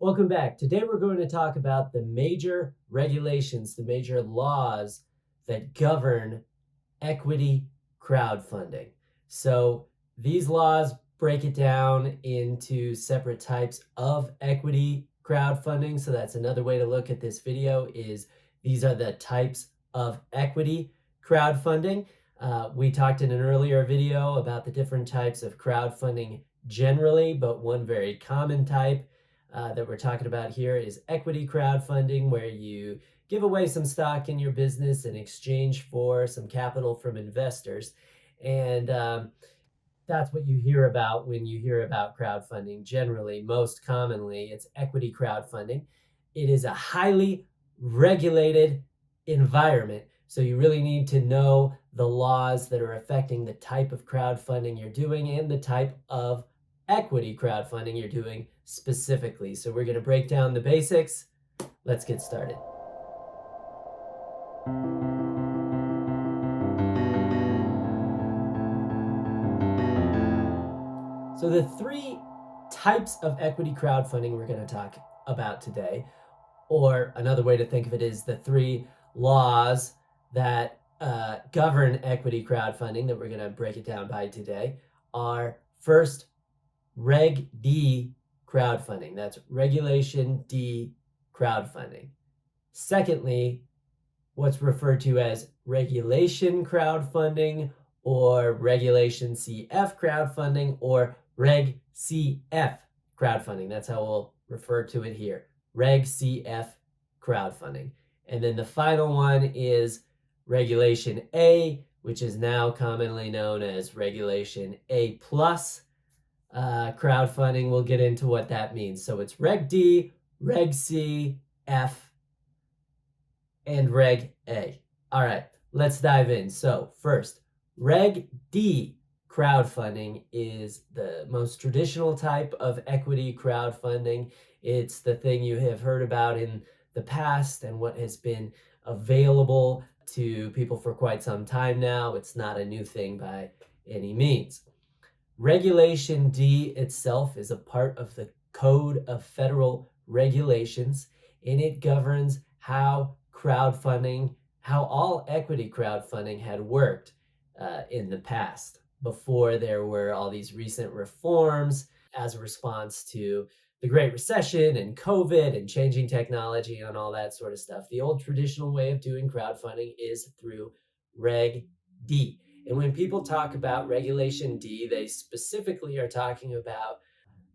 Welcome back. Today we're going to talk about the major regulations, the major laws that govern equity crowdfunding. So these laws break it down into separate types of equity crowdfunding. So that's another way to look at this video is these are the types of equity crowdfunding. We talked in an earlier video about the different types of crowdfunding generally, but one very common type that we're talking about here is equity crowdfunding, where you give away some stock in your business in exchange for some capital from investors. And that's what you hear about when you hear about crowdfunding. Generally, most commonly, it's equity crowdfunding. It is a highly regulated environment. So you really need to know the laws that are affecting the type of crowdfunding you're doing and the type of equity crowdfunding you're doing specifically. So we're going to break down the basics. Let's get started. So the three types of equity crowdfunding we're going to talk about today, or another way to think of it is the three laws that govern equity crowdfunding that we're going to break it down by today, are first, Reg D crowdfunding. That's Regulation D crowdfunding. Secondly, what's referred to as regulation crowdfunding or Regulation CF crowdfunding or Reg CF crowdfunding. That's how we'll refer to it here. Reg CF crowdfunding. And then the final one is Regulation A, which is now commonly known as Regulation A plus crowdfunding. We'll get into what that means. So it's Reg D, Reg C, F, and Reg A. All right, let's dive in. So first, Reg D crowdfunding is the most traditional type of equity crowdfunding. It's the thing you have heard about in the past and what has been available to people for quite some time now. It's not a new thing by any means. Regulation D itself is a part of the Code of Federal Regulations, and it governs how crowdfunding, how all equity crowdfunding had worked in the past before there were all these recent reforms as a response to the Great Recession and COVID and changing technology and all that sort of stuff. The old traditional way of doing crowdfunding is through Reg D. And when people talk about Regulation D, they specifically are talking about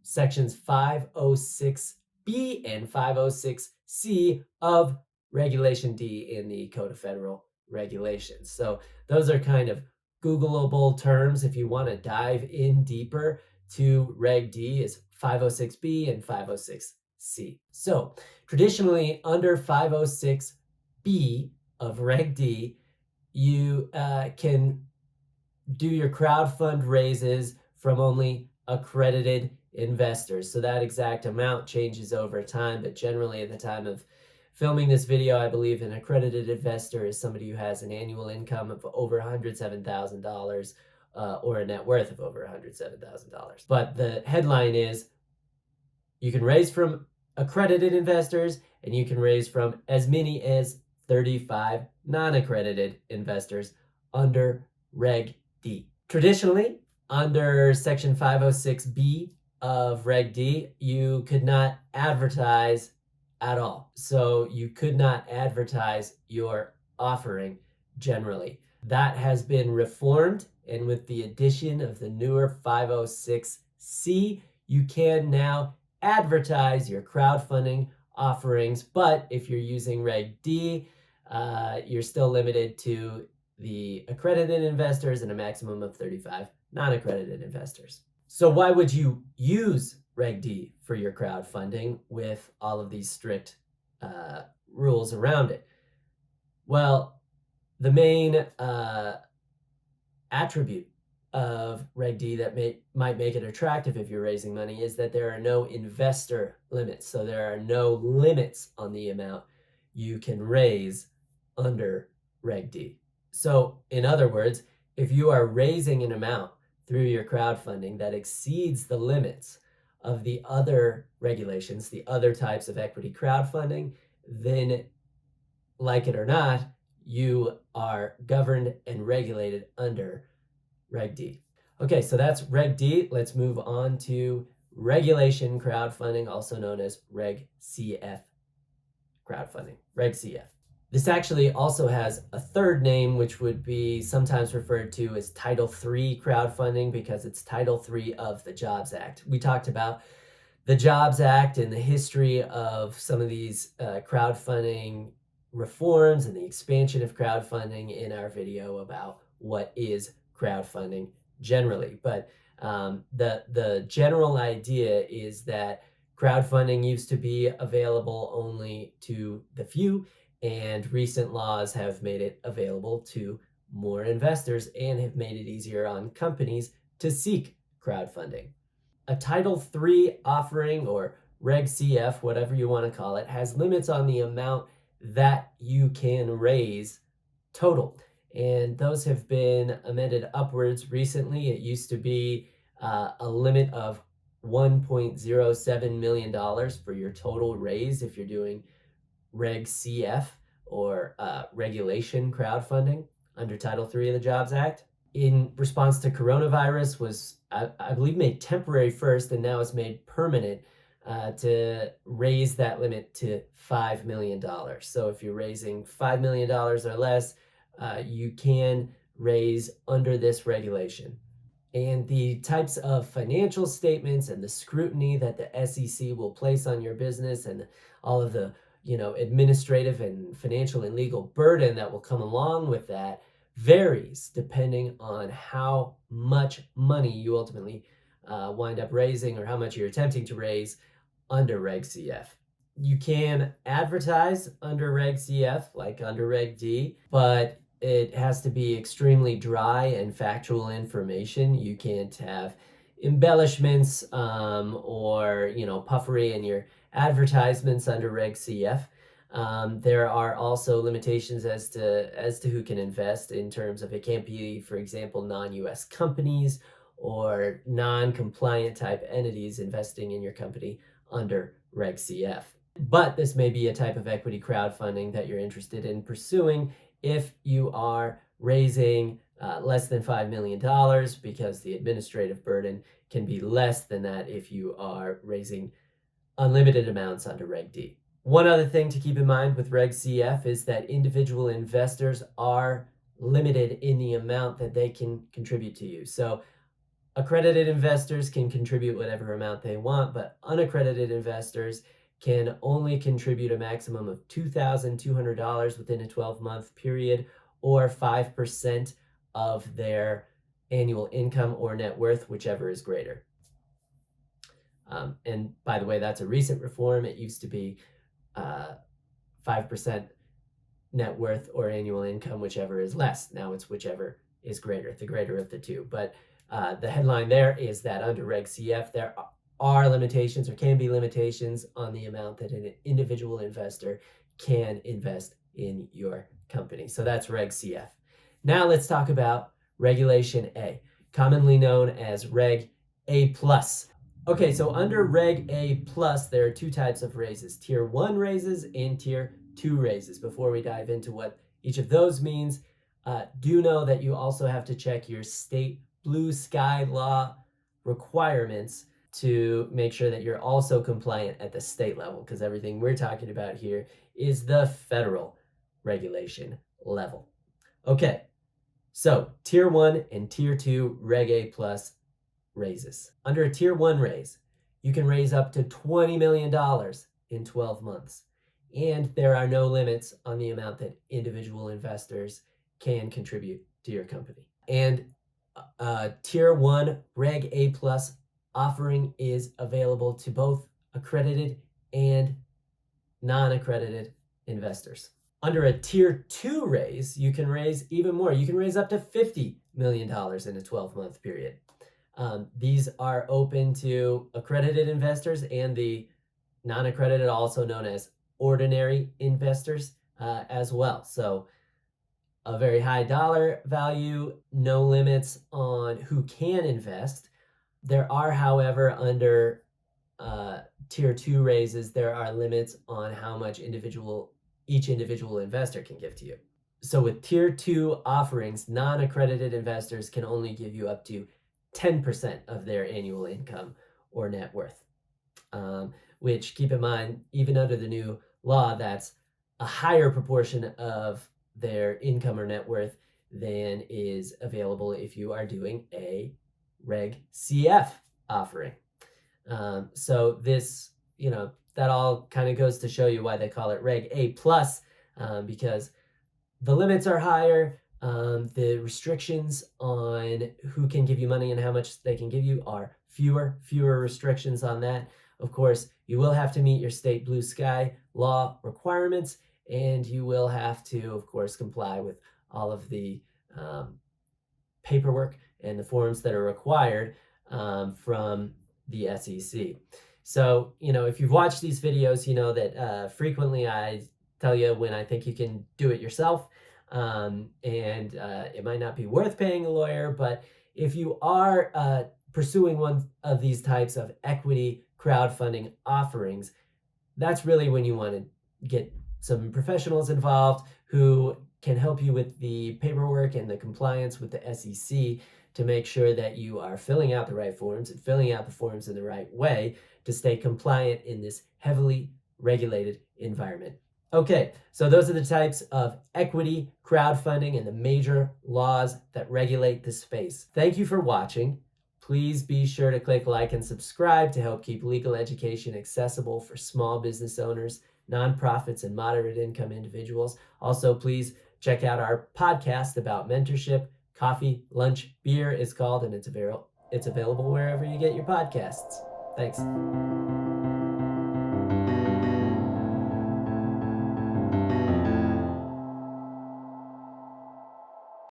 sections 506B and 506C of Regulation D in the Code of Federal Regulations. So those are kind of Googleable terms if you want to dive in deeper to Reg D is 506B and 506C. So traditionally under 506B of Reg D, you can do your crowdfund raises from only accredited investors. So that exact amount changes over time, but generally at the time of filming this video, I believe an accredited investor is somebody who has an annual income of over $107,000 or a net worth of over $107,000. But the headline is you can raise from accredited investors and you can raise from as many as 35 non-accredited investors under Reg D. Traditionally, under Section 506B of Reg D, you could not advertise at all. So you could not advertise your offering generally. That has been reformed, and with the addition of the newer 506C, you can now advertise your crowdfunding offerings, but if you're using Reg D, you're still limited to the accredited investors and a maximum of 35 non-accredited investors. So why would you use Reg D for your crowdfunding with all of these strict rules around it? Well, the main attribute of Reg D that might make it attractive if you're raising money is that there are no investor limits. So there are no limits on the amount you can raise under Reg D. So in other words, if you are raising an amount through your crowdfunding that exceeds the limits of the other regulations, the other types of equity crowdfunding, then, like it or not, you are governed and regulated under Reg D. Okay, so that's Reg D. Let's move on to regulation crowdfunding, also known as Reg CF crowdfunding, Reg CF. This actually also has a third name, which would be sometimes referred to as Title III crowdfunding, because it's Title III of the Jobs Act. We talked about the Jobs Act and the history of some of these crowdfunding reforms and the expansion of crowdfunding in our video about what is crowdfunding generally. But the general idea is that crowdfunding used to be available only to the few, and recent laws have made it available to more investors and have made it easier on companies to seek crowdfunding. A Title III offering, or Reg CF, whatever you want to call it, has limits on the amount that you can raise total. And those have been amended upwards recently. It used to be a limit of $1.07 million for your total raise if you're doing Reg CF, or regulation crowdfunding under Title III of the Jobs Act. In response to coronavirus, was, I believe, made temporary first, and now it's made permanent to raise that limit to $5 million. So if you're raising $5 million or less, you can raise under this regulation. And the types of financial statements and the scrutiny that the SEC will place on your business, and all of the administrative and financial and legal burden that will come along with that, varies depending on how much money you ultimately wind up raising, or how much you're attempting to raise under Reg CF. You can advertise under Reg CF like under Reg D, but it has to be extremely dry and factual information. You can't have embellishments or puffery in your advertisements under Reg CF. There are also limitations as to who can invest, in terms of it can't be, for example, non-US companies or non-compliant type entities investing in your company under Reg CF. But this may be a type of equity crowdfunding that you're interested in pursuing if you are raising less than $5 million, because the administrative burden can be less than that if you are raising unlimited amounts under Reg D. One other thing to keep in mind with Reg CF is that individual investors are limited in the amount that they can contribute to you. So accredited investors can contribute whatever amount they want, but unaccredited investors can only contribute a maximum of $2,200 within a 12-month period, or 5% of their annual income or net worth, whichever is greater. And by the way, that's a recent reform. It used to be 5% net worth or annual income, whichever is less. Now it's whichever is greater, the greater of the two. But the headline there is that under Reg CF, there are limitations, or can be limitations, on the amount that an individual investor can invest in your company. So that's Reg CF. Now let's talk about Regulation A, commonly known as Reg A+. Okay, so under Reg A+, there are two types of raises: Tier 1 raises and Tier 2 raises. Before we dive into what each of those means, do know that you also have to check your state blue sky law requirements to make sure that you're also compliant at the state level, because everything we're talking about here is the federal regulation level. Okay, so Tier 1 and Tier 2 Reg A+ raises. Under a Tier 1 raise, you can raise up to $20 million in 12 months. And there are no limits on the amount that individual investors can contribute to your company. And Tier 1 Reg A+ offering is available to both accredited and non-accredited investors. Under a Tier 2 raise, you can raise even more. You can raise up to $50 million in a 12-month period. These are open to accredited investors and the non-accredited, also known as ordinary investors, as well. So a very high dollar value, no limits on who can invest. There are, however, under tier 2 raises, there are limits on how much each individual investor can give to you. So with tier 2 offerings, non-accredited investors can only give you up to 10% of their annual income or net worth, which, keep in mind, even under the new law, that's a higher proportion of their income or net worth than is available if you are doing a Reg CF offering. So this, that all kind of goes to show you why they call it Reg A plus, because the limits are higher. The restrictions on who can give you money and how much they can give you are fewer restrictions on that. Of course, you will have to meet your state blue sky law requirements, and you will have to, of course, comply with all of the paperwork and the forms that are required from the SEC. So, if you've watched these videos, you know that frequently I tell you when I think you can do it yourself, and it might not be worth paying a lawyer, but if you are pursuing one of these types of equity crowdfunding offerings, that's really when you want to get some professionals involved who can help you with the paperwork and the compliance with the SEC to make sure that you are filling out the right forms and filling out the forms in the right way to stay compliant in this heavily regulated environment. Okay, so those are the types of equity crowdfunding and the major laws that regulate this space. Thank you for watching. Please be sure to click like and subscribe to help keep legal education accessible for small business owners, nonprofits, and moderate income individuals. Also, please check out our podcast about mentorship. Coffee, Lunch, Beer is called, and it's available wherever you get your podcasts. Thanks.